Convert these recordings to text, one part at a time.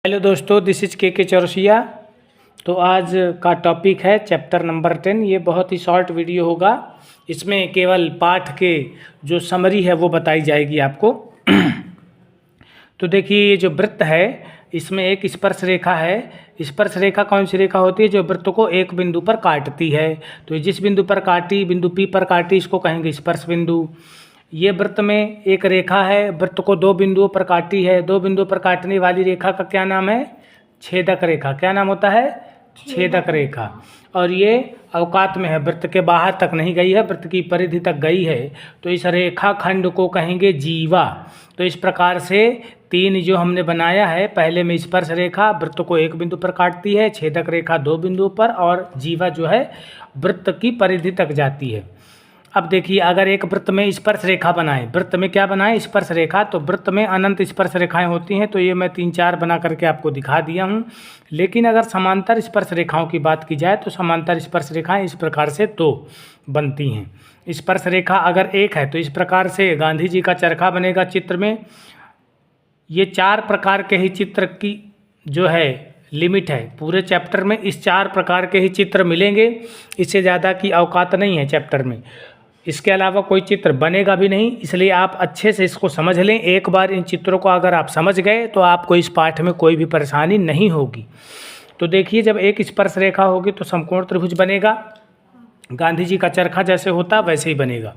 Hello दोस्तों, this is के चौरसिया। तो आज का टॉपिक है चैप्टर नंबर 10। ये बहुत ही शॉर्ट वीडियो होगा। इसमें केवल पाठ के जो समरी है वो बताई जाएगी आपको। तो देखिए, ये जो वृत्त है इसमें एक स्पर्श रेखा है। स्पर्श रेखा कौन सी रेखा होती है? जो वृत्त को एक बिंदु पर काटती है। तो जिस बिंदु पर काटी, बिंदु P पर काटी, इसको कहेंगे स्पर्श बिंदु। ये वृत्त में एक रेखा है, वृत्त को दो बिंदुओं पर काटी है। दो बिंदुओं पर काटने वाली रेखा का क्या नाम है? छेदक रेखा। क्या नाम होता है? छेदक रेखा। और ये अवकात में है, वृत्त के बाहर तक नहीं गई है, वृत्त की परिधि तक गई है। तो इस रेखा खंड को कहेंगे जीवा। तो इस प्रकार से तीन जो हमने बनाया है, पहले में स्पर्श रेखा वृत्त को एक बिंदु पर काटती है, छेदक रेखा दो बिंदुओं पर, और जीवा जो है वृत्त की परिधि तक जाती है। अब देखिए, अगर एक वृत्त में स्पर्श रेखा बनाएं, वृत्त में क्या बनाएं? स्पर्श रेखा। तो वृत्त में अनंत स्पर्श रेखाएं होती हैं। तो ये मैं 3-4 बना करके आपको दिखा दिया हूं। लेकिन अगर समांतर स्पर्श रेखाओं की बात की जाए तो समांतर स्पर्श रेखाएं इस प्रकार से दो बनती हैं। स्पर्श रेखा अगर एक है तो इस प्रकार से गांधी जी का चरखा बनेगा चित्र में। ये 4 प्रकार के ही चित्र की जो है लिमिट है। पूरे चैप्टर में इस 4 प्रकार के ही चित्र मिलेंगे, इससे ज़्यादा की औकात नहीं है चैप्टर में। इसके अलावा कोई चित्र बनेगा भी नहीं, इसलिए आप अच्छे से इसको समझ लें। एक बार इन चित्रों को अगर आप समझ गए तो आपको इस पाठ में कोई भी परेशानी नहीं होगी। तो देखिए, जब एक स्पर्श रेखा होगी तो समकोण त्रिभुज बनेगा। गांधी जी का चरखा जैसे होता वैसे ही बनेगा।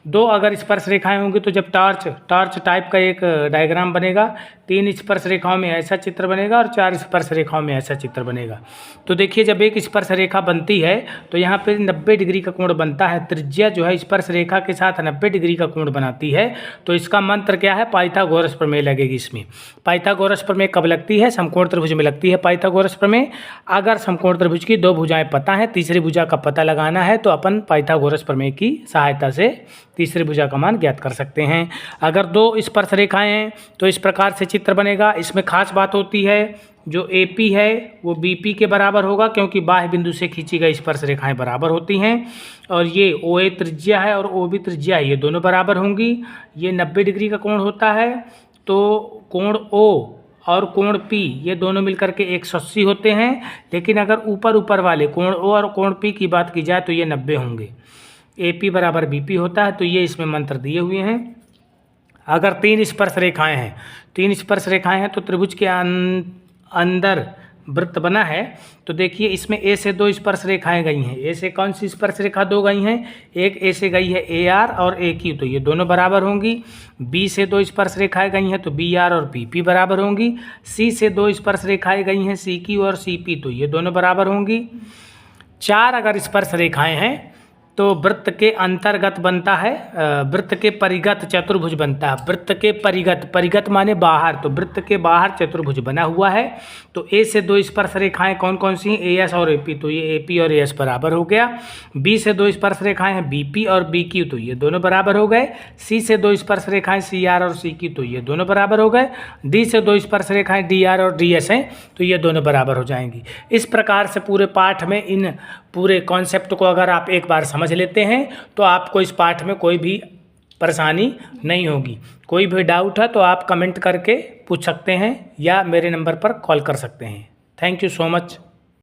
दो अगर स्पर्श रेखाएं होंगी तो जब टॉर्च टाइप का एक डायग्राम बनेगा। 3 स्पर्श रेखाओं में ऐसा चित्र बनेगा और 4 स्पर्श रेखाओं में ऐसा चित्र बनेगा। तो देखिए, जब एक स्पर्श रेखा बनती है तो यहाँ पे 90 डिग्री का कोण बनता है। त्रिज्या जो है स्पर्श रेखा के साथ 90 डिग्री का कोण बनाती है। तो इसका मंत्र क्या है? पाइथागोरस प्रमेय लगेगी इसमें। पाइथागोरस प्रमेय कब लगती है? समकोण त्रिभुज में लगती है पाइथागोरस प्रमेय। अगर समकोण त्रिभुज की 2 भुजाएं पता है, तीसरी भुजा का पता लगाना है तो अपन पाइथागोरस प्रमेय की सहायता से तीसरी भुजा का मान ज्ञात कर सकते हैं। अगर 2 स्पर्श रेखाएं हैं तो इस प्रकार से चित्र बनेगा। इसमें खास बात होती है, जो AP है वो BP के बराबर होगा, क्योंकि बाह्य बिंदु से खींची गई स्पर्श रेखाएं बराबर होती हैं। और ये OA त्रिज्या है और OB त्रिज्या है, ये दोनों बराबर होंगी। ये 90 डिग्री का कोण होता है। तो कोण O और कोण P ये दोनों मिलकर के 180 होते हैं। लेकिन अगर ऊपर वाले कोण O और कोण P की बात की जाए तो ये 90 होंगे। AP बराबर BP होता है। तो ये इसमें मंत्र दिए हुए हैं। अगर 3 स्पर्श रेखाएं हैं, 3 स्पर्श रेखाएं हैं तो त्रिभुज के अंदर वृत्त बना है। तो देखिए, इसमें A से 2 स्पर्श रेखाएं गई हैं। A से कौन सी स्पर्श रेखा 2 गई हैं? एक A से गई है AR और AQ, तो ये दोनों बराबर होंगी। B से 2 स्पर्श रेखाएं गई हैं तो BR और BP बराबर होंगी। C से 2 स्पर्श रेखाएं गई हैं CQ और CP, तो ये दोनों बराबर होंगी। 4 अगर स्पर्श रेखाएं हैं तो वृत्त के अंतर्गत बनता है, वृत्त के परिगत चतुर्भुज बनता है। वृत्त के परिगत माने बाहर, तो वृत्त के बाहर चतुर्भुज बना हुआ है। तो A से 2 स्पर्श रेखाएं कौन कौन सी हैं? AS और AP, तो ये AP और AS बराबर हो गया। B से 2 स्पर्श रेखाएं हैं BP और BQ, तो ये दोनों बराबर हो गए। C से 2 स्पर्श रेखाएं CR और CQ, तो ये दोनों बराबर हो गए। D से 2 स्पर्श रेखाएं DR और DS हैं, तो ये दोनों बराबर हो जाएंगी। इस प्रकार से पूरे पाठ में इन पूरे कॉन्सेप्ट को अगर आप एक बार समझ लेते हैं तो आपको इस पाठ में कोई भी परेशानी नहीं होगी। कोई भी डाउट है तो आप कमेंट करके पूछ सकते हैं या मेरे नंबर पर कॉल कर सकते हैं। Thank you so much.